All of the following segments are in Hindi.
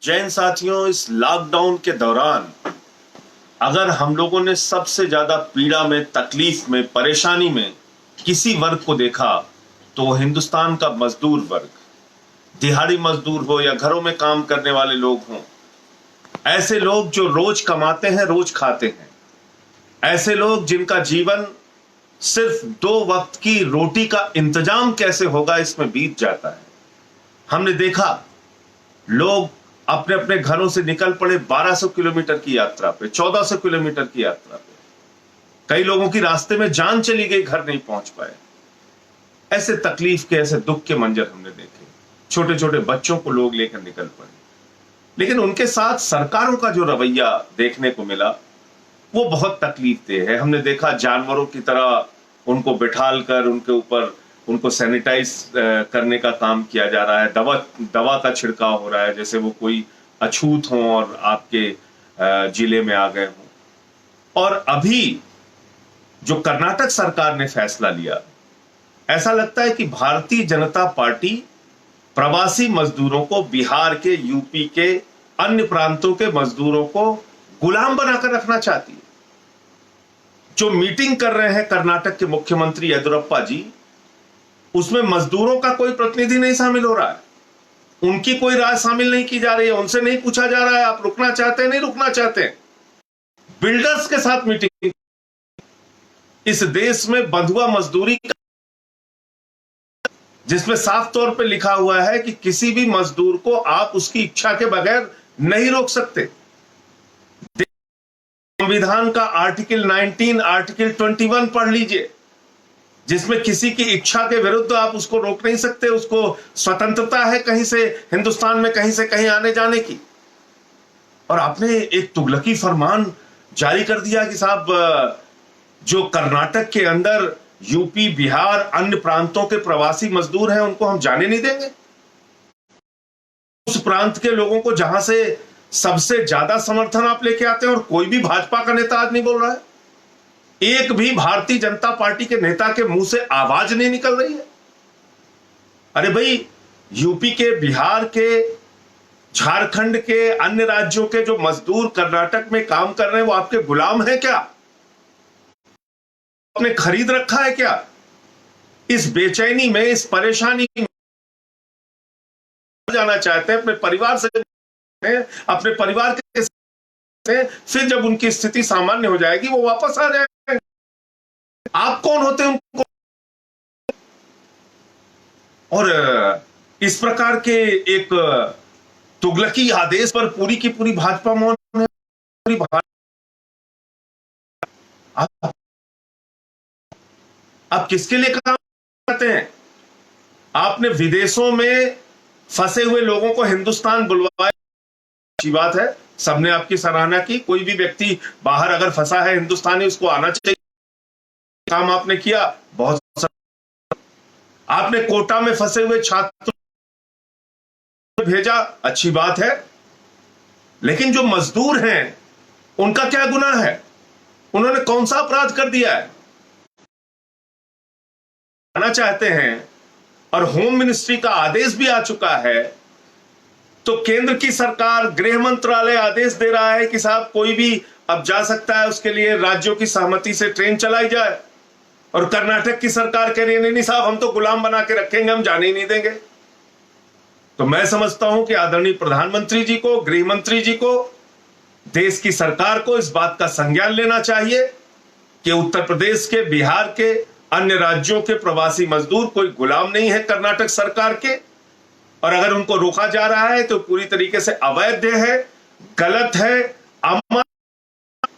जैन साथियों, इस लॉकडाउन के दौरान अगर हम लोगों ने सबसे ज्यादा पीड़ा में, तकलीफ में, परेशानी में किसी वर्ग को देखा तो वो हिंदुस्तान का मजदूर वर्ग, दिहाड़ी मजदूर हो या घरों में काम करने वाले लोग हों, ऐसे लोग जो रोज कमाते हैं, रोज खाते हैं, ऐसे लोग जिनका जीवन सिर्फ 2 वक्त की रोटी का इंतजाम कैसे होगा इसमें बीत जाता है। हमने देखा लोग अपने अपने घरों से निकल पड़े 1200 किलोमीटर की यात्रा पे, 1400 किलोमीटर की यात्रा पे। कई लोगों की रास्ते में जान चली गई, घर नहीं पहुंच पाए। ऐसे तकलीफ के, ऐसे दुख के मंजर हमने देखे। छोटे छोटे बच्चों को लोग लेकर निकल पड़े, लेकिन उनके साथ सरकारों का जो रवैया देखने को मिला वो बहुत तकलीफ देह है। हमने देखा जानवरों की तरह उनको बिठाल कर उनके ऊपर उनको सैनिटाइज करने का काम किया जा रहा है। दवा का छिड़काव हो रहा है जैसे वो कोई अछूत हो और आपके जिले में आ गए हों। और अभी जो कर्नाटक सरकार ने फैसला लिया, ऐसा लगता है कि भारतीय जनता पार्टी प्रवासी मजदूरों को, बिहार के, यूपी के, अन्य प्रांतों के मजदूरों को गुलाम बनाकर रखना चाहती है। जो मीटिंग कर रहे हैं कर्नाटक के मुख्यमंत्री येदियुरप्पा जी, उसमें मजदूरों का कोई प्रतिनिधि नहीं शामिल हो रहा है, उनकी कोई राय शामिल नहीं की जा रही है, उनसे नहीं पूछा जा रहा है आप रुकना चाहते हैं, नहीं रुकना चाहते हैं। बिल्डर्स के साथ मीटिंग। इस देश में बंधुआ मजदूरी जिसमें साफ तौर पे लिखा हुआ है कि किसी भी मजदूर को आप उसकी इच्छा के बगैर नहीं रोक सकते। संविधान का आर्टिकल 19, आर्टिकल 21 पढ़ लीजिए, जिसमें किसी की इच्छा के विरुद्ध आप उसको रोक नहीं सकते। उसको स्वतंत्रता है कहीं से, हिंदुस्तान में कहीं से कहीं आने जाने की। और आपने एक तुगलकी फरमान जारी कर दिया कि साहब जो कर्नाटक के अंदर यूपी, बिहार, अन्य प्रांतों के प्रवासी मजदूर हैं उनको हम जाने नहीं देंगे। उस प्रांत के लोगों को जहां से सबसे ज्यादा समर्थन आप लेके आते हैं, और कोई भी भाजपा का नेता आज नहीं बोल रहा है, एक भी भारतीय जनता पार्टी के नेता के मुंह से आवाज नहीं निकल रही है। अरे भाई, यूपी के, बिहार के, झारखंड के, अन्य राज्यों के जो मजदूर कर्नाटक में काम कर रहे हैं वो आपके गुलाम हैं क्या? आपने खरीद रखा है क्या? इस बेचैनी में, इस परेशानी में जाना चाहते हैं अपने परिवार से, अपने परिवार के से, फिर जब उनकी स्थिति सामान्य हो जाएगी वो वापस आ जाएंगे। आप कौन होते हैं उनको? और इस प्रकार के एक तुगलकी आदेश पर पूरी की पूरी भाजपा मौन है। आप किसके लिए काम करते हैं? आपने विदेशों में फंसे हुए लोगों को हिंदुस्तान बुलवाया, अच्छी बात है, सबने आपकी सराहना की। कोई भी व्यक्ति बाहर अगर फंसा है हिंदुस्तानी, उसको आना चाहिए। काम आपने किया, बहुत। आपने कोटा में फंसे हुए छात्रों भेजा, अच्छी बात है। लेकिन जो मजदूर हैं उनका क्या गुनाह है? उन्होंने कौन सा अपराध कर दिया है? आना चाहते हैं और होम मिनिस्ट्री का आदेश भी आ चुका है, तो केंद्र की सरकार, गृह मंत्रालय आदेश दे रहा है कि साहब कोई भी अब जा सकता है, उसके लिए राज्यों की सहमति से ट्रेन चलाई जाए। और कर्नाटक की सरकार कह रही है नहीं साहब, हम तो गुलाम बना के रखेंगे, हम जाने ही नहीं देंगे। तो मैं समझता हूं कि आदरणीय प्रधानमंत्री जी को, गृह मंत्री जी को, देश की सरकार को इस बात का संज्ञान लेना चाहिए कि उत्तर प्रदेश के, बिहार के, अन्य राज्यों के प्रवासी मजदूर कोई गुलाम नहीं है कर्नाटक सरकार के। और अगर उनको रोका जा रहा है तो पूरी तरीके से अवैध है, गलत है, अमन,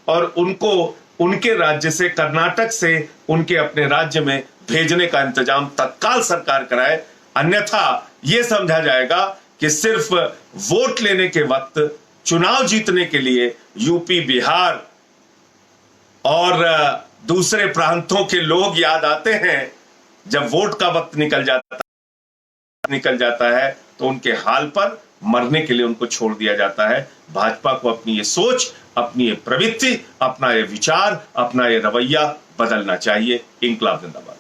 और उनको उनके राज्य से, कर्नाटक से, उनके अपने राज्य में भेजने का इंतजाम तत्काल सरकार कराए। अन्यथा यह समझा जाएगा कि सिर्फ वोट लेने के वक्त, चुनाव जीतने के लिए यूपी, बिहार और दूसरे प्रांतों के लोग याद आते हैं। जब वोट का वक्त निकल जाता है तो उनके हाल पर मरने के लिए उनको छोड़ दिया जाता है। भाजपा को अपनी ये सोच, अपनी ये प्रवृत्ति, अपना ये विचार, अपना ये रवैया बदलना चाहिए। इंकलाब जिंदाबाद।